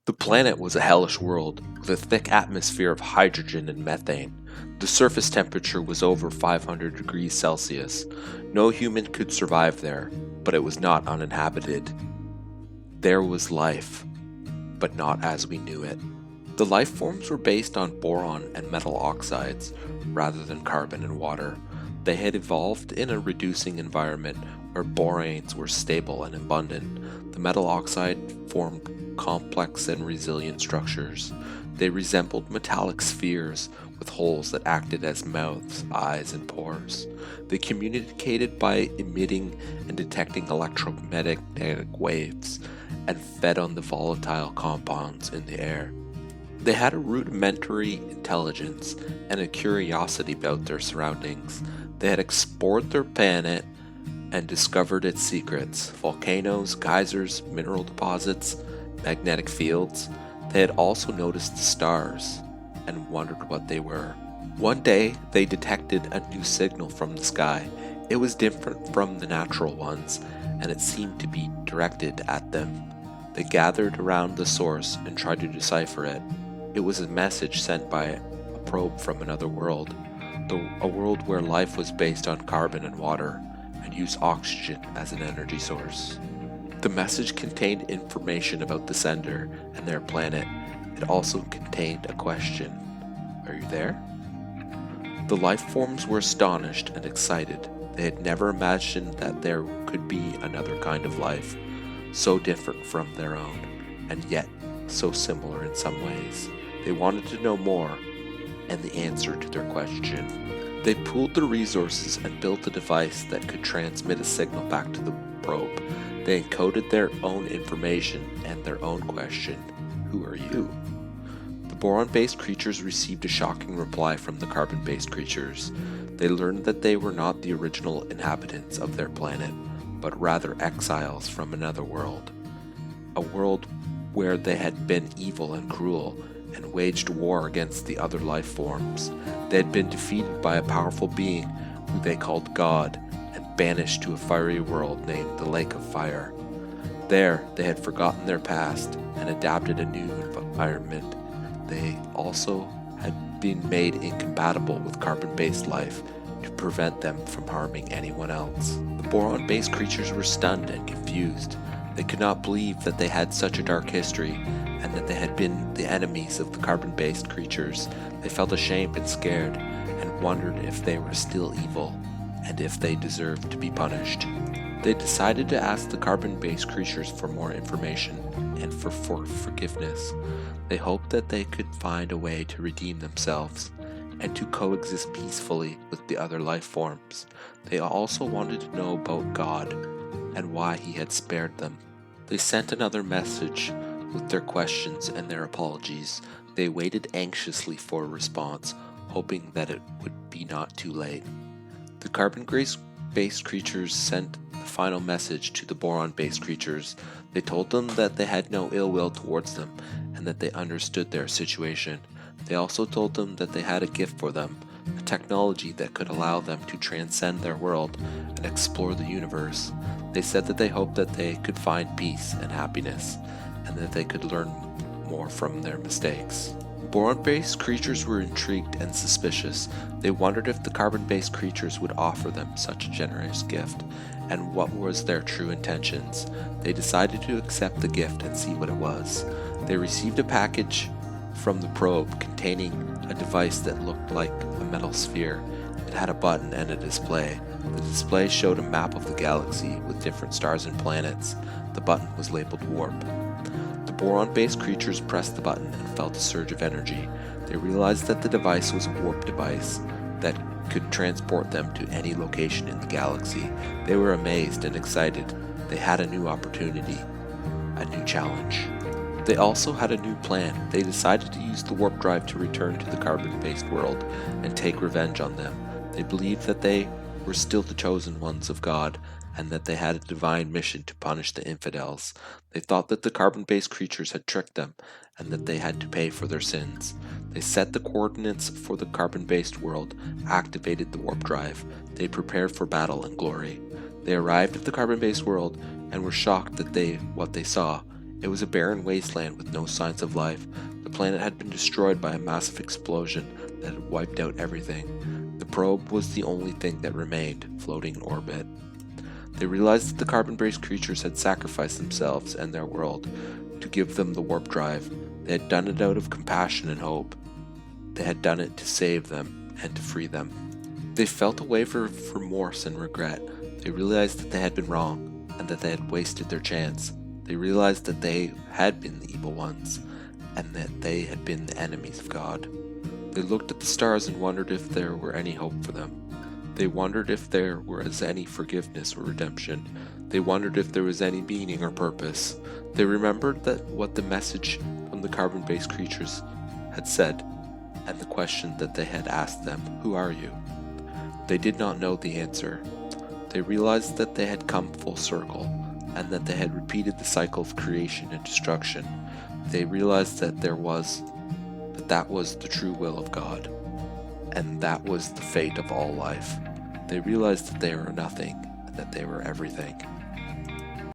The planet was a hellish world with a thick atmosphere of hydrogen and methane. The surface temperature was over 500 degrees Celsius. No human could survive there, but it was not uninhabited. There was life, but not as we knew it. The life forms were based on boron and metal oxides, rather than carbon and water. They had evolved in a reducing environment where boranes were stable and abundant. The metal oxide formed complex and resilient structures. They resembled metallic spheres with holes that acted as mouths, eyes, and pores. They communicated by emitting and detecting electromagnetic waves and fed on the volatile compounds in the air. They had a rudimentary intelligence and a curiosity about their surroundings. They had explored their planet and discovered its secrets: volcanoes, geysers, mineral deposits, magnetic fields. They had also noticed the stars and wondered what they were. One day, they detected a new signal from the sky. It was different from the natural ones, and it seemed to be directed at them. They gathered around the source and tried to decipher it. It was a message sent by a probe from another world, a world where life was based on carbon and water and used oxygen as an energy source. The message contained information about the sender and their planet. It also contained a question: "Are you there?" The life forms were astonished and excited. They had never imagined that there could be another kind of life, so different from their own, and yet so similar in some ways. They wanted to know more and the answer to their question. They pooled their resources and built a device that could transmit a signal back to the probe. They encoded their own information and their own question: "Who are you?" The boron-based creatures received a shocking reply from the carbon-based creatures. They learned that they were not the original inhabitants of their planet, but rather exiles from another world. A world where they had been evil and cruel and waged war against the other life forms. They had been defeated by a powerful being who they called God and banished to a fiery world named the Lake of Fire. There, they had forgotten their past and adapted a new environment. They also had been made incompatible with carbon-based life to prevent them from harming anyone else. The boron-based creatures were stunned and confused. They could not believe that they had such a dark history and that they had been the enemies of the carbon-based creatures. They felt ashamed and scared and wondered if they were still evil and if they deserved to be punished. They decided to ask the carbon-based creatures for more information and for forgiveness. They hoped that they could find a way to redeem themselves and to coexist peacefully with the other life forms. They also wanted to know about God and why he had spared them. They sent another message with their questions and their apologies. They waited anxiously for a response, hoping that it would be not too late. The carbon-based creatures sent the final message to the boron-based creatures. They told them that they had no ill will towards them and that they understood their situation. They also told them that they had a gift for them, a technology that could allow them to transcend their world and explore the universe. They said that they hoped that they could find peace and happiness, and that they could learn more from their mistakes. Boron-based creatures were intrigued and suspicious. They wondered if the carbon-based creatures would offer them such a generous gift, and what was their true intentions. They decided to accept the gift and see what it was. They received a package from the probe containing a device that looked like a metal sphere. It had a button and a display. The display showed a map of the galaxy with different stars and planets. The button was labeled warp. The boron-based creatures pressed the button and felt a surge of energy. They realized that the device was a warp device that could transport them to any location in the galaxy. They were amazed and excited. They had a new opportunity, a new challenge. They also had a new plan. They decided to use the warp drive to return to the carbon-based world and take revenge on them. They believed that they were still the chosen ones of God and that they had a divine mission to punish the infidels. They thought that the carbon-based creatures had tricked them and that they had to pay for their sins. They set the coordinates for the carbon-based world, activated the warp drive. They prepared for battle and glory. They arrived at the carbon-based world and were shocked that what they saw. It was a barren wasteland with no signs of life. The planet had been destroyed by a massive explosion that had wiped out everything. The probe was the only thing that remained, floating in orbit. They realized that the carbon-based creatures had sacrificed themselves and their world to give them the warp drive. They had done it out of compassion and hope. They had done it to save them and to free them. They felt a wave of remorse and regret. They realized that they had been wrong and that they had wasted their chance. They realized that they had been the evil ones and that they had been the enemies of God. They looked at the stars and wondered if there were any hope for them. They wondered if there was any forgiveness or redemption. They wondered if there was any meaning or purpose. They remembered that what the message from the carbon-based creatures had said, and the question that they had asked them, "Who are you?" They did not know the answer. They realized that they had come full circle, and that they had repeated the cycle of creation and destruction. They realized that that was the true will of God, and that was the fate of all life. They realized that they were nothing, and that they were everything.